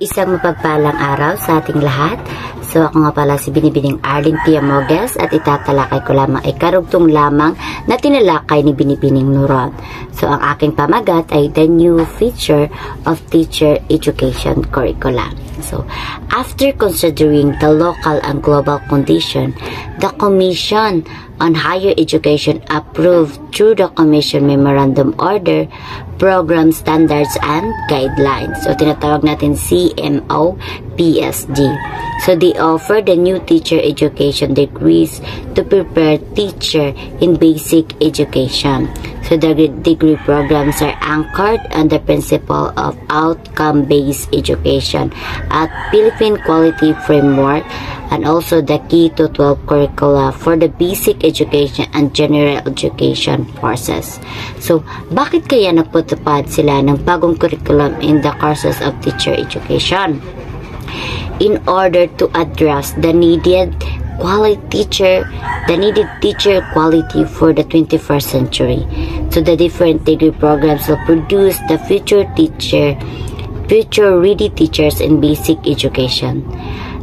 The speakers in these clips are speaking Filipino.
Isang mapagpalang araw sa ating lahat. So ako nga pala si Binibining Arlene Tiamoges at itatalakay ko lamang ay karugtong lamang na tinalakay ni Binibining Nuron. So ang aking pamagat ay the new feature of teacher education curriculum. So after considering the local and global condition, the Commission on Higher Education approved through the Commission Memorandum Order Program Standards and Guidelines. So tinatawag natin CMO PSD. So they offer the new teacher education degrees to prepare teacher in basic education. So the degree programs are anchored on the principle of outcome-based education at Philippine Quality Framework and also the key to 12 curricula for the basic education and general education courses. So, bakit kaya nagpatupad sila ng bagong curriculum in the courses of teacher education? In order to address the needed teacher quality for the 21st century. So the different degree programs will produce the future ready teachers in basic education.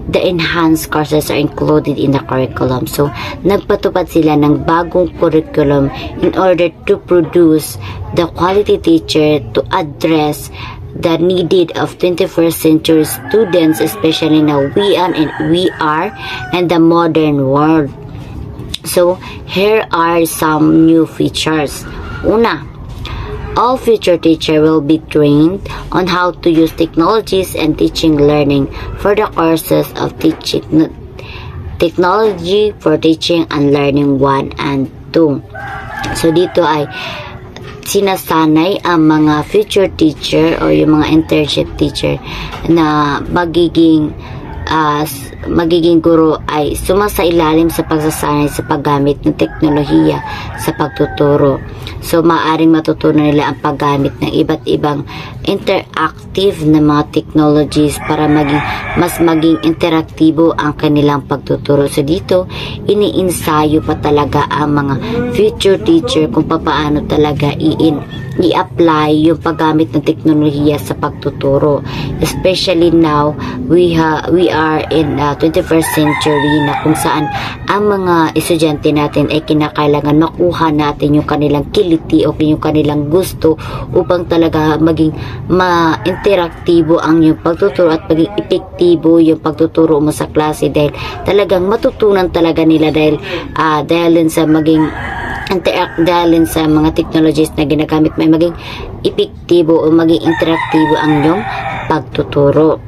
The enhanced courses are included in the curriculum. So nagpatupad sila ng bagong curriculum in order to produce the quality teacher to address the needed of 21st century students, especially now we are in the modern world. So here are some new features. Una, all future teachers will be trained on how to use technologies and teaching learning for the courses of teaching technology for teaching and learning 1 and 2. So dito ay sinasanay ang mga future teacher o yung mga internship teacher na magiging guro ay sumasailalim sa pagsasanay sa paggamit ng teknolohiya sa pagtuturo. So, maaaring matutunan nila ang paggamit ng iba't ibang interactive na mga technologies para mas maging interaktibo ang kanilang pagtuturo. So, dito, iniinsayo pa talaga ang mga future teacher kung paano talaga i-apply yung paggamit ng teknolohiya sa pagtuturo. Especially now, we are in 21st century na kung saan ang mga estudyante natin ay kinakailangan makuha natin yung kanilang kiliti o yung kanilang gusto upang talaga maging ma-interaktibo ang yung pagtuturo at maging epektibo yung pagtuturo mo sa klase dahil talagang matutunan talaga nila dahil din sa maging dahil sa mga technologies na ginagamit may maging epektibo o maging interaktibo ang iyong pagtuturo.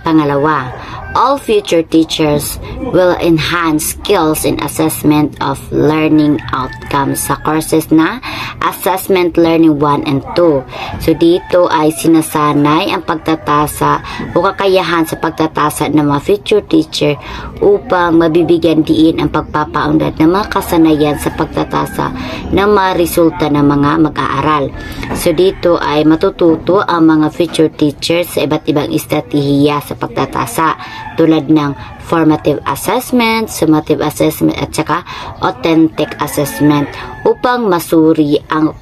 Pangalawa, all future teachers will enhance skills in assessment of learning outcomes sa courses na Assessment Learning 1 and 2. So dito ay sinasanay ang pagtatasa o kakayahan sa pagtatasa ng mga future teacher upang mabibigyan diin ang pagpapaunlad ng mga kasanayan sa pagtatasa ng mga resulta ng mga mag-aaral. So dito ay matututo ang mga future teachers sa iba't ibang estratehiya sa pagtatasa tulad ng formative assessment, summative assessment at saka authentic assessment upang masuri ang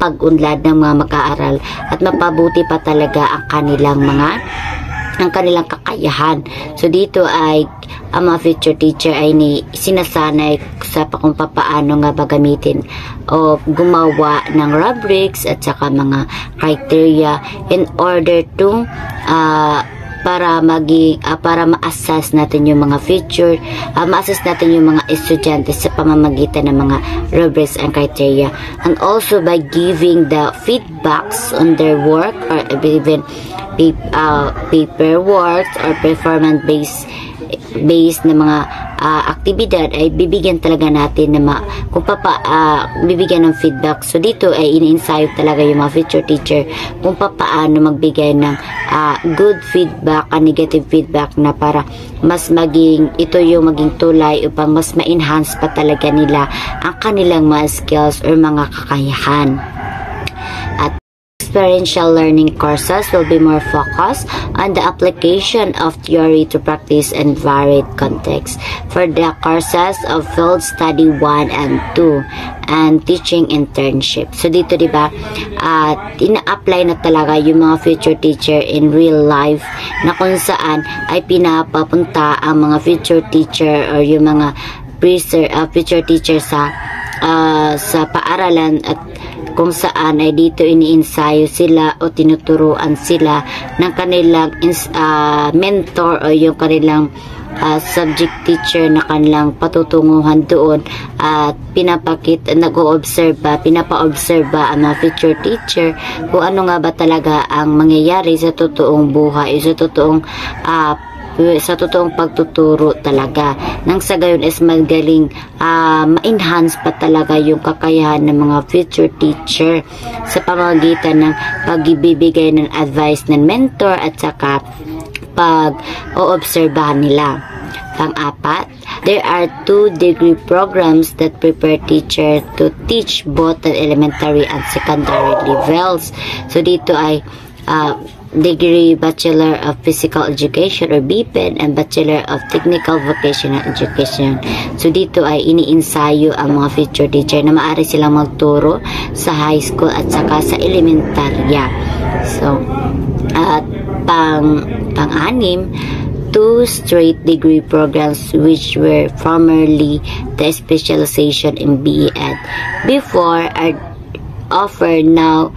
pag-unlad ng mga mag-aaral at mapabuti pa talaga ang kanilang kakayahan. So dito ay ang mga future teacher ay sinasanay sa kung paano nga ba gamitin o gumawa ng rubrics at saka mga criteria in order to para ma-assess natin yung mga future, ma-assess natin yung mga estudyante sa pamamagitan ng mga rubrics and criteria, and also by giving the feedbacks on their work or even paper works or performance based na mga aktibidad ay bibigyan talaga natin na bibigyan ng feedback. So dito ay iniinsayo talaga yung mga future teacher kung paano magbigay ng good feedback and negative feedback na para mas ito yung maging tulay upang mas ma-enhance pa talaga nila ang kanilang mga skills or mga kakayahan. Experiential learning courses will be more focused on the application of theory to practice and varied contexts. For the courses of Field Study 1 and 2 and Teaching Internship. So dito diba, ina-apply na talaga yung mga future teacher in real life na kung saan ay pinapapunta ang mga future teacher or yung mga future teacher sa paaralan at kung saan ay dito iniinsayo sila o tinuturuan sila ng kanilang mentor o yung kanilang subject teacher na kanilang patutunguhan doon at pinapa-observe ang mga future teacher kung ano nga ba talaga ang mangyayari sa totoong buhay, sa totoong pagtuturo talaga. Nang sa gayon is magaling ma-enhance pa talaga yung kakayahan ng mga future teacher sa pamamagitan ng pagbibigay ng advice ng mentor at saka pag-oobserbahan nila. Pang-apat, there are 2 degree programs that prepare teacher to teach both at elementary and secondary levels. So dito ay degree Bachelor of Physical Education or BPED and Bachelor of Technical Vocational Education. So dito ay iniinsayo ang mga future teacher na maaari silang magturo sa high school at saka sa elementarya. So at pang-anim, 2 straight degree programs which were formerly the specialization in BEd before are offered now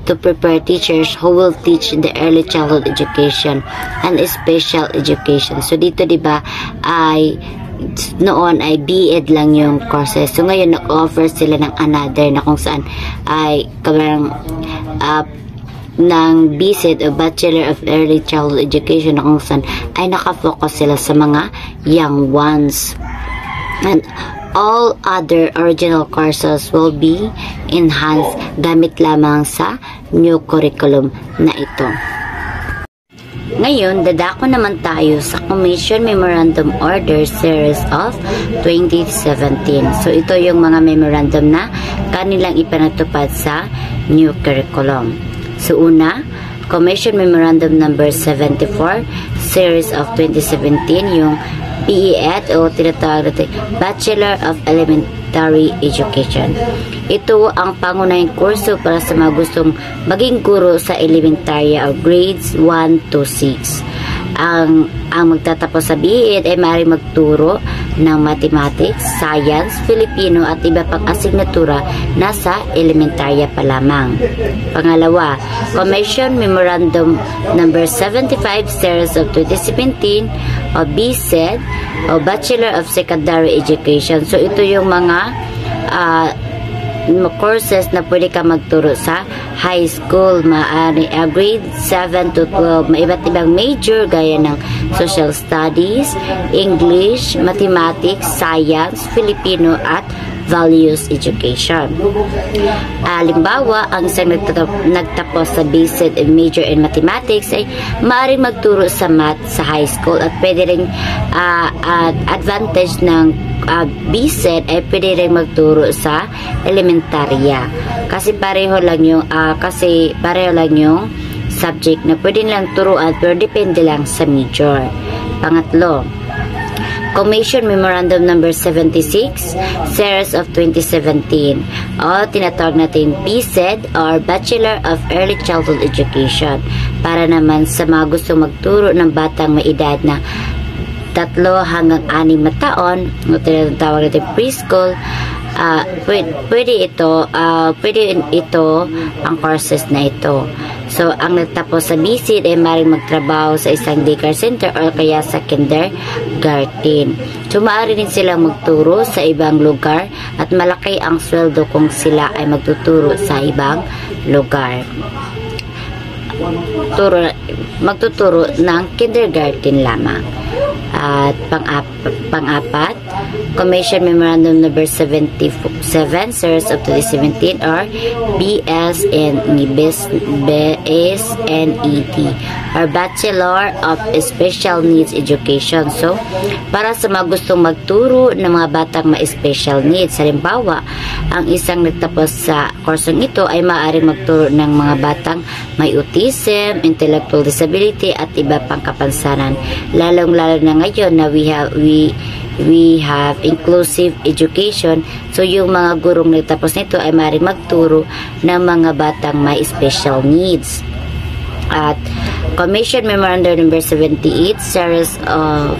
to prepare teachers who will teach the early childhood education and special education. So dito diba ay noon ay BEd lang yung courses. So ngayon nag-offer sila ng another na kung saan ay kabarang ng BSED o Bachelor of Early Childhood Education na kung saan ay nakafocus sila sa mga young ones. And all other original courses will be enhanced gamit lamang sa new curriculum na ito. Ngayon, dadako naman tayo sa Commission Memorandum Order Series of 2017. So, ito yung mga memorandum na kanilang ipanatupad sa new curriculum. So, una, Commission Memorandum Number 74 Series of 2017, yung BEd o tinatawag natin Bachelor of Elementary Education. Ito ang pangunahing kurso para sa mga gustong maging guro sa elementarya o grades 1 to 6. Ang magtatapos sa BEd ay maaaring magturo ng mathematics, science, Filipino at iba pang asignatura na sa elementarya pa lamang. Pangalawa, Commission Memorandum Number 75 Series of 2017 o BSED o Bachelor of Secondary Education. So ito yung mga courses na pwede ka magturo sa high school, grade 7 to 12, may iba't ibang major gaya ng social studies, English, mathematics, science, Filipino at values education. Halimbawa, ang isang nagtapos sa basic and major in mathematics ay maaaring magturo sa math sa high school at pwede rin advantage ng BSED ay pwede rin magturo sa elementarya kasi pareho lang yung subject na pwede lang turuan pero depende lang sa major. Pangatlo, Commission Memorandum Number 76 Series of 2017 o tinatawag natin BSED or Bachelor of Early Childhood Education para naman sa mga gusto magturo ng batang may edad na 3 hanggang 6 na taon o tinatawag natin preschool. Pwede ito ang courses na ito. So, ang nagtapos sa BSED ay maaaring magtrabaho sa isang daycare center o kaya sa kindergarten. So, maaari rin silang magturo sa ibang lugar at malaki ang sweldo kung sila ay magtuturo sa ibang lugar. Magtuturo ng kindergarten lamang. At pang-apat, Commission Memorandum Number 77 7, Series of 2017, or BS in BSNED, or Bachelor of Special Needs Education. So, para sa mga gustong magturo ng mga batang may special needs, halimbawa, ang isang nagtapos sa kursong ito ay maaaring magturo ng mga batang may autism, intellectual disability, at iba pang kapansanan. Lalong-lalo na ngayon na we have inclusive education. So, yung mga gurong nagtapos nito ay maaaring magturo ng mga batang may special needs. At Commission Memorandum number 78, series of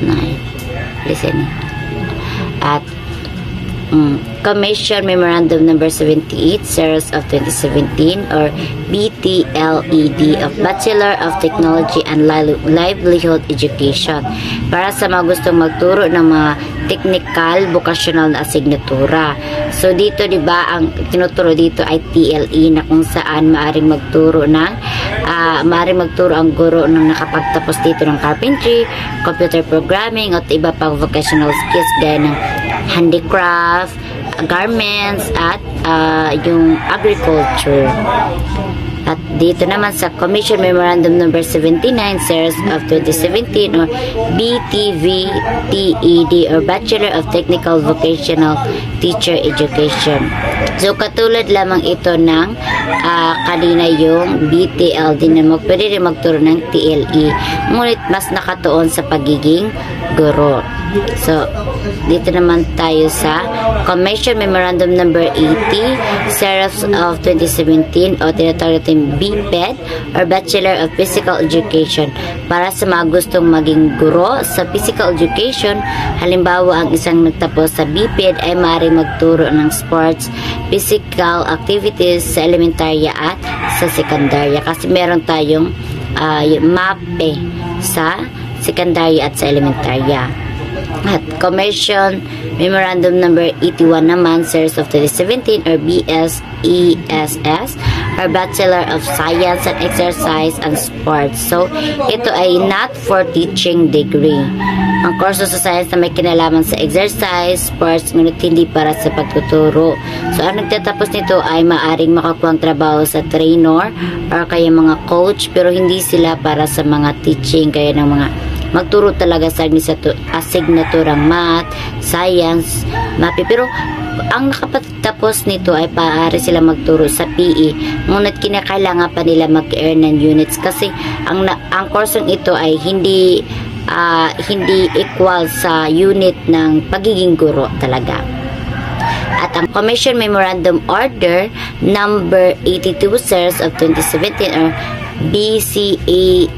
9. Listen. At Commission Memorandum number 78, series of 2017, or BTLED, of Bachelor of Technology and Livelihood Education, para sa mga gustong magturo ng mga technical, vocational na asignatura. So dito, di ba, ang tinuturo dito ay TLE, na kung saan maaring magturo ang guro ng nakapagtapos dito ng carpentry, computer programming, at iba pang vocational skills gaya ng handicraft, garments, at yung agriculture. At dito naman sa Commission Memorandum number 79, series of 2017, or BTVTED, or Bachelor of Technical Vocational Teacher Education. So, katulad lamang ito ng kanina yung BTLD na pwede rin magturo ng TLE. Ngunit mas nakatuon sa pagiging guro. So, dito naman tayo sa Commission Memorandum number 80, series of 2017, o tinatawag natin BPED, or Bachelor of Physical Education, para sa mga gustong maging guro sa physical education. Halimbawa, ang isang nagtapos sa BPED ay maaaring magturo ng sports, physical activities sa elementarya at sa sekundarya, kasi meron tayong MAPE sa sekundarya at sa elementarya. At Commission Memorandum number 81 naman, series of 2017, or BSESS, or Bachelor of Science and Exercise and Sports. So, ito ay not for teaching degree. Ang kurso sa science na may kinalaman sa exercise, sports, ngunit hindi para sa pagtuturo. So, ang nagtatapos nito ay maaring makakuha ang trabaho sa trainer or kaya mga coach, pero hindi sila para sa mga teaching, kaya ng mga magturo talaga sa asignaturang math, science, MAPE. Pero ang nakapagtapos nito ay maaari sila magturo sa PE, ngunit kinakailangan pa nila mag-earn ng units, kasi ang kursong ito ay hindi equal sa unit ng pagiging guro talaga. At ang Commission Memorandum Order number 82, series of 2017, or BCAED,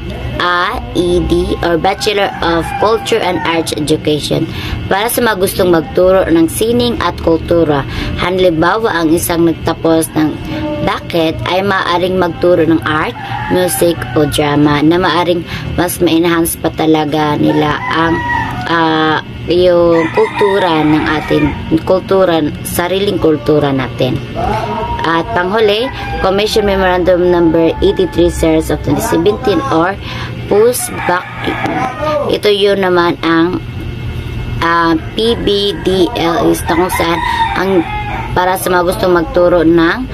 or Bachelor of Culture and Arts Education, para sa mga gustong magturo ng sining at kultura. Halimbawa, ang isang nagtapos ng BACET ay maaaring magturo ng art, music, o drama, na maaaring mas ma-enhance pa talaga nila ang yung kultura ng ating sariling kultura natin. At panghuli, Commission Memorandum number 83, series of 2017, or PUSBAC. Ito yun naman ang PBDLs, na kung saan ang para sa mga gustong magturo ng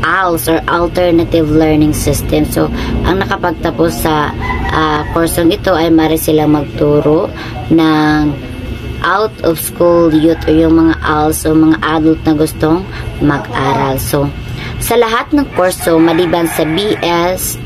ALS, or Alternative Learning System. So, ang nakapagtapos sa kursong ito ay maaari silang magturo ng out of school youth, o yung mga ALS, o mga adult na gustong mag-aral. So, sa lahat ng kurso maliban sa BSESS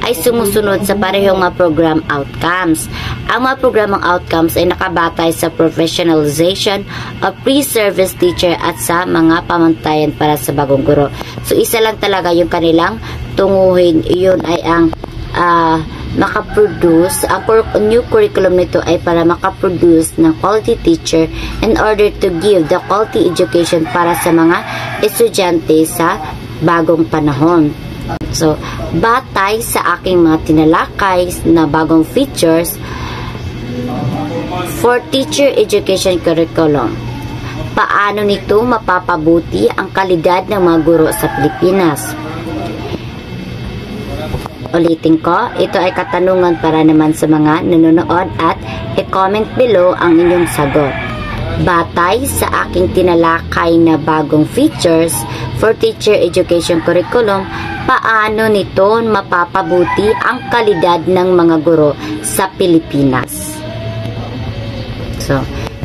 ay sumusunod sa parehong mga program outcomes. Ang mga programang outcomes ay nakabatay sa professionalization of pre-service teacher at sa mga pamantayan para sa bagong guro. So, isa lang talaga yung kanilang tunguhin. Yun ay ang makaproduce, ang new curriculum nito ay para makaproduce ng quality teacher in order to give the quality education para sa mga estudyante sa bagong panahon. So, batay sa aking mga tinalakay na bagong features for teacher education curriculum, paano nito mapapabuti ang kalidad ng mga guro sa Pilipinas? Ulitin ko, ito ay katanungan para naman sa mga nanonood, at i-comment below ang inyong sagot. batay sa aking tinalakay na bagong features for teacher education curriculum, paano nito mapapabuti ang kalidad ng mga guro sa Pilipinas. So,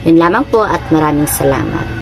yun lamang po at maraming salamat.